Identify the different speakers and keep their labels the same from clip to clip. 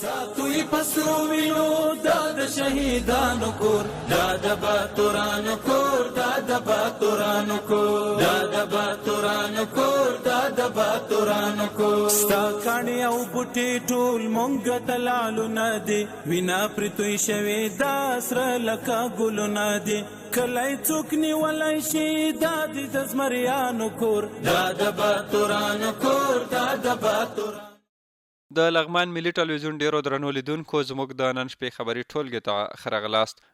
Speaker 1: ساتوی پسرو وینو دا د شهیدانو کور، دا د باتورانو کور، دا د باتورانو کور، دا د باتورانو کور، دا د باتورانو کور. ستا کاڼي او بوټي ټول مونږ ته لالونه دي، وینا پرې توی شوې دا سره لکه ګلونه دي. کلی څوک نیولی شي دا د زمریانو کور، دا د باتورانو کور، دا د باتورانو.
Speaker 2: د لغمان ملي ټلویزیون ډیرو درنو لیدونکو زموږ د نن شپې خبري ټولګې ته ښه راغلاست.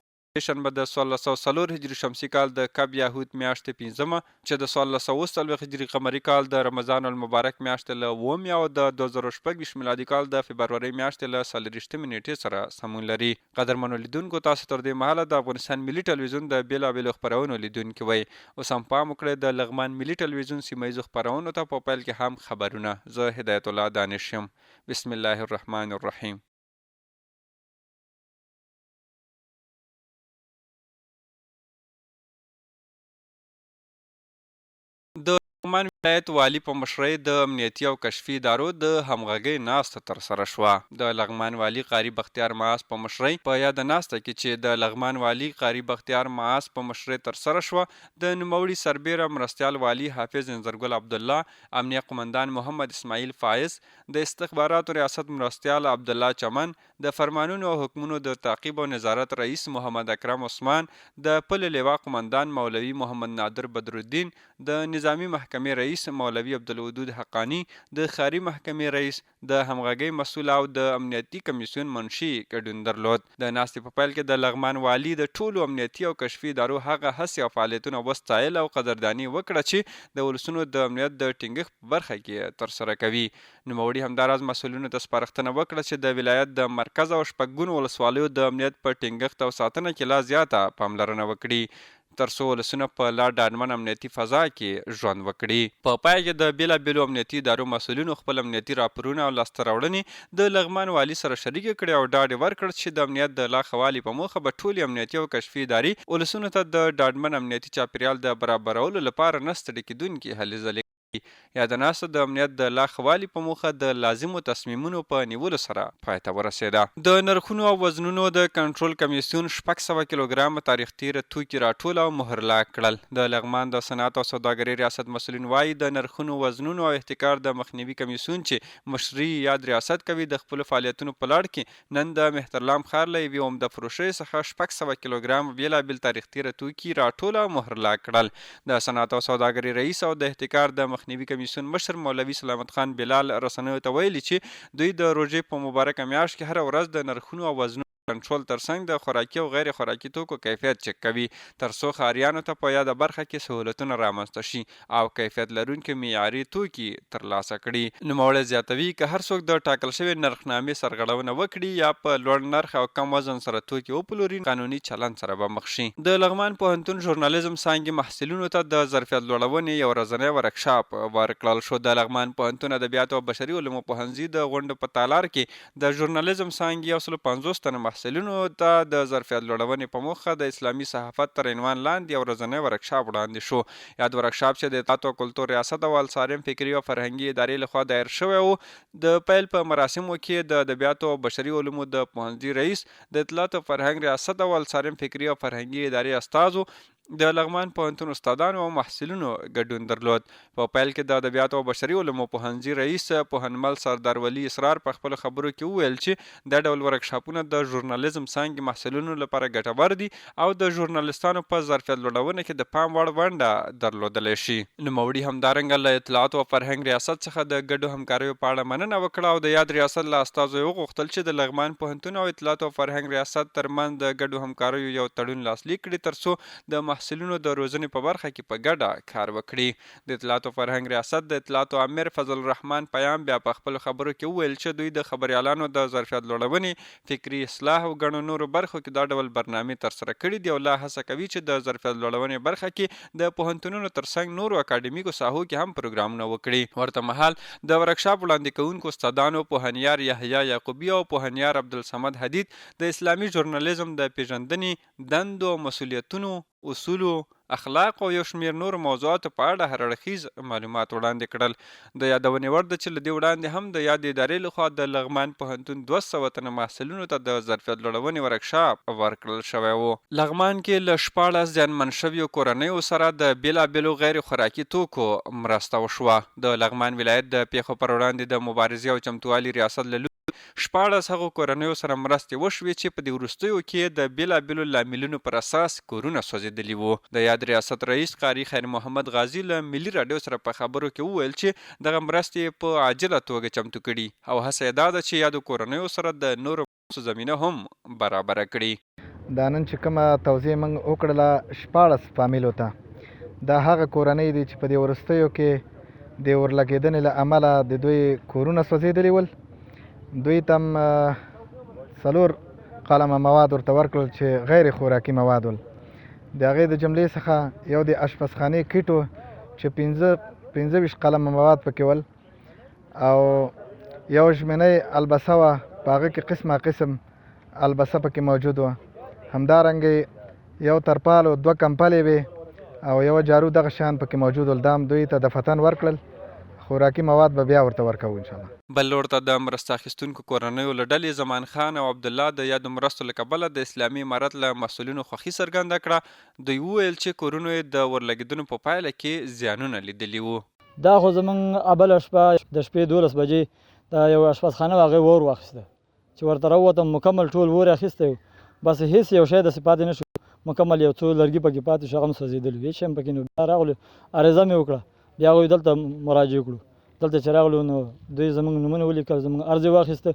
Speaker 2: شنبه د 1404 هجري شمسي کال د کب یاهود میاشتې 5مه چې د 1440 هجري قمري کال د رمضان المبارک میاشتې له 9 او د 2026 میلادي کال د فبرورۍ میاشتې له 24 نیټې سره سمون لري. قدرمنو لیدونکو تاسو تر دې مهاله د افغانستان ملي ټلویزیون د بیلابیلو خپرونو لیدونکي وئ. اوس هم پام وکړئ د لغمان ملي ټلویزیون سیمه ییزو خپرونو ته په پیل کې هم خبرونه. زه هدایت الله دانش یم. بسم الله الرحمن الرحیم. د لغمان ولایت والي په مشرۍ د امنیتي او کشفي ادارو د همغږۍ ناسته ترسره شوه. د لغمان والي قاري بختیار معاص په مشرۍ په یاده ناسته کې چې د لغمان والي قاري بختیار معاص په مشرۍ ترسره شوه، د نوموړي سربیره مرستیال والي حافظ انځرګل عبدالله، امنیه قمندان محمد اسماعیل فایز، د استخباراتو ریاست مرستیال عبدالله چمن، د فرمانونو او حکمونو د تعقیب او نظارت رئیس محمد اکرم عثمان، د پل لوا قمندان مولوي محمد نادر بدرالدین، د نظامی محکمې رئیس مولوي عبدالودود حقانی، د ښاري محکمې رئیس، د همغږۍ مسؤل او د امنیتي کمیسیون منشي ګډون درلود. د ناستې په پیل کې د لغمان والي د ټولو امنیتي او کشفي ادارو هغه هڅې او فعالیتونه وستایل او قدرداني وکړه چې د ولسونو د امنیت د ټینګښت په برخه کې ترسره کوي. نوموړي همداراز مسؤلینو ته سپارښتنه وکړه چې د ولایت د مرکز او شپږ ولسوالیو د امنیت په ټینګښت او ساتنه کې لا زیاته پاملرنه وکړي ترڅو ولسونه په لا ډاډمن امنیتي فضا کې ژوند وکړي. په پای کې د بیلابیلو امنیتي ادارو مسؤلینو خپل امنیتي راپورونه او لاسته راوړنې د لغمان والي سره شریکې کړې او ډاډ یې ورکړ چې د امنیت د لا ښه والي په موخه به ټولې امنیتي او کشفي ادارې ولسونو ته د ډاډمن امنیتي چاپیریال د برابرولو لپاره نه ستړي کیدونکې هلې ځلې. یاده ناسته د امنیت د لا ښه والي په موخه د لازمو تصمیمونو په نیولو سره پای ته ورسېده. د نرخونو او وزنونو د کنټرول کمیسیون 600 کیلوګرام تاریخ تیره توکي راټول او مهرلا کړل. د لغمان د صنعت او سوداګرۍ ریاست مسؤلین وایي د نرخونو، وزنونو او احتکار د مخنیوي کمیسیون چې مشري یاد ریاست کوي د خپلو فعالیتونو په لړ کې نن د مهترلام ښار له یوې عمده فروشۍ څخه 600 کیلوګرام بیلابیل تاریخ تیره توکي راټول او مهرلا کړل. د صنعت او سوداګرۍ رئیس او د احتکار د مخنیوي کمیسیون مشر مولوي سلامت خان بلال رسنیو ته ویلي چې دوی د روژې په مبارکه میاشت کې هره ورځ د نرخونو او وزنونو کنټرول ترڅنګ د خوراکي او غیر خوراکي توکو کیفیت چک کوي ترڅو ښاریانو ته په یاده برخه کې سهولتونه رامنځته شي او کیفیت لرونکي معیاري توکي ترلاسه کړي. نوموړی زیاتوي که هر څوک د ټاکل شوې نرخنامې سرغړونه وکړي یا په لوړ نرخ او کم وزن سره توکي وپلوري قانوني چلند سره به مخ شي. د لغمان پوهنتون ژورنالیزم څانګې محصلینو ته د ظرفیت لوړونې یو ورځنی ورکشاپ ورکړل شو. د لغمان پوهنتون ادبیات او بشري علومو پوهنځي د غونډو په تالار کې د ژورنالیزم څانګې 150 تنه محصلینو ته د ظرفیت لوړونې په موخه د اسلامي صحافت تر عنوان لاندې یو ورځنی ورکشاپ وړاندې شو. یاد ورکشاپ چې د اطلاعات او کلتور ریاست او الصارم فکري او فرهنګي ادارې لخوا دایر شوی و، د پیل په مراسمو کې د ادبیاتو او بشري علومو د پوهنځي رئیس، د اطلاعات او فرهنګ ریاست او الصارم فکري او فرهنګي ادارې استازو، د لغمان پوهنتون استادانو او محصلینو ګډون درلود. په پیل کې د ادبیاتو او بشري علومو پوهنځي رئیس پوهنمل سردار ولی اسرار په خپلو خبرو کې وویل چې دا ډول ورکشاپونه د ژورنالیزم څانګې محصلینو لپاره ګټور دي او د ژورنالیستانو په ظرفیت لوړونه کې د پام وړ ونډه درلودلی شي. نوموړي همدارنګه له اطلاعاتو او فرهنګ ریاست څخه د ګډو همکاریو په اړه مننه وکړه او د یاد ریاست له استازو یې وغوښتل چې د لغمان پوهنتون او اطلاعاتو او فرهنګ ریاست ترمنځ د ګډو همکاریو یو تړون لاسلیک کړي ترڅو د محصلینو د روزنې په برخه کې په ګډه کار وکړي. د اطلاعاتو فرهنګ ریاست د اطلاعاتو امیر فضل الرحمن پیام بیا په خپلو خبرو کې وویل چې دوی د خبریالانو د ظرفیت لوړونې، فکري اصلاح او ګڼو نورو برخو کې دا ډول برنامې ترسره کړي دي او لا هڅه کوي چې د ظرفیت لوړونې برخه کې د پوهنتونونو ترڅنګ نورو اکاډمیکو ساحو کې هم پروګرامونه وکړي. ورته مهال د ورکشاپ وړاندې کوونکو استادانو پوهنیار یحیی یعقوبی او پوهنیار عبدالصمد حدید د اسلامي ژورنالیزم د پیژندنې، دندو او مسؤلیتونو، اصولو، اخلاق او یو شمېر نورو موضوعاتو په اړه هر اړخیز معلومات وړاندې کړل. د یادونې وړ ده چې له دې وړاندې هم د یادې ادارې لخوا د لغمان پوهنتون 200 تنه محصلینو ته د ظرفیت لوړونې ورکشاپ ورکړل شوی و. لغمان کې له 14 زیانمن شویو کورنیو سره د بېلابېلو غیر خوراکي توکو مرسته وشوه. د لغمان ولایت د پیښو پر وړاندې د مبارزې او چمتووالي ریاست له 14 هغو کورنیو سره مرستې وشوې چې په دې وروستیو کې د بېلابېلو لاملونو پر اساس کورونه سوځېدلي وو. د یاد ریاست رئیس قاري خیر محمد غازي له ملي راډیو سره په خبرو کې وویل چې دغه مرستې په عاجله توګه چمتو کړي او هڅه یې دا ده چې یادو کورنیو سره د نورو زمینه هم برابره کړي.
Speaker 3: دا نن چې کومه توضیح موږ وکړله 14 فامیلو ته، دا هغه کورنۍ دي چې په دې وروستیو کې د اورلګېدنې له امله د دوی کورونه سوځېدلي ول. دوی ته هم 4 قلمه مواد ورته ورکړل چې غیر خوراکي مواد ول. د هغې د جملې څخه یو د اشپزخانې کیټ و چې 25 قلمه مواد پکې ول او یو ژمنۍ البسه وه، په هغه کې قسمه قسم البسه پکې موجود وه. همدارنګې یو ترپال و 2 کمپلې وې او یو جارو دغه شیان پکې موجود ول. دا هم دوی ته دفتن ورکړل. خوراکي مواد به بیا ورته ورکوو انشاءالله.
Speaker 2: بل لور ته د مرسته اخیستونکو کورنیو له ډلې زمان خان او عبدالله د یادو مرستو له کبله د اسلامي امارت له مسؤلینو خوښي څرګنده کړه. دوی وویل چې کورونو یې د ورلګېدنو په پایله کې زیانونه لیدلي وو.
Speaker 4: دا خو زمونږ اوله شپه د شپې 12 بجې د یو اشپزخانه و هغې اور واخیسته چې ورته راووتم مکمل ټول اور اخیستی و، بس هېڅ یو شی داسې پاتې نه شو، مکمل یو څو لرګي پکې پاتې شو، هغه هم سوځېدلي هېڅ شی هم پکې نه. بیا راغلو عریضه مې وکړه، بیا هغوی دلته مراجعه کړو. دلته چې راغلو نو دوی زموږ نومونه ولیکل، زموږ عرض یې واخیسته.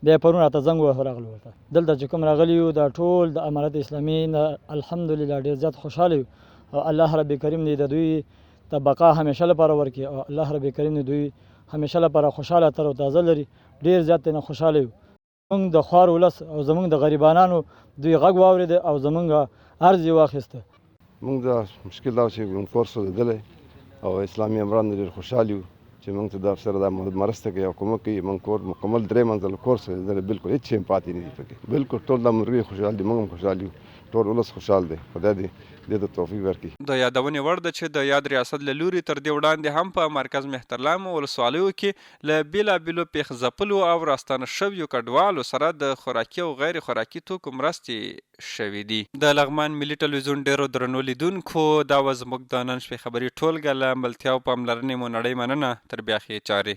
Speaker 4: بیا پرون راته زنګ ووهه راغلو ورته. دلته چې کوم راغلي یو دا ټول د امارت اسلامي نه الحمدلله ډېر زیات خوشحاله یو او الله رب کریم دې د دوی ته بقا همیشه لپاره ورکړي او الله رب کریم دې دوی همیشه لپاره خوشحاله تر او تازه لري. ډېر زیات نه خوشحاله یو. زموږ د خوار ولس او زموږ د غریبانانو دوی غږ واورېد او زموږ عرض یې واخیسته.
Speaker 5: موږ د مشکل دا چې موږ کور سوځېدلی او اسلامي امران ډېر خوشحال یو چې موږ ته دا سره دا مرسته کوي او کومک کوي. موږ کور مکمل 3 منزله کور سوځېدلی، بالکل هېڅ شی هم پاتې نه دي پکې. بالکل ټول دا مرغۍ خوشحال دي، موږ هم خوشحال یو، ټول ولس خوشحال دی. خدای دې دې ته توفیق ورکړي.
Speaker 2: د یادونې وړ ده چې د یاد ریاست له لوري تر دې وړاندې هم په مرکز مهترلام ولسوالیو کې له بېلابېلو پېښ ځپلو او راستانه شویو کډوالو سره د خوراکي او غیر خوراکي توکو مرستې شوي دي. د لغمان ملي ټلویزیون ډېرو درنو لیدونکو، دا وه زموږ د نن شپې خبري ټولګه. له ملتیا او پاملرنې مو نړۍ مننه. تر بیا ښې چارې.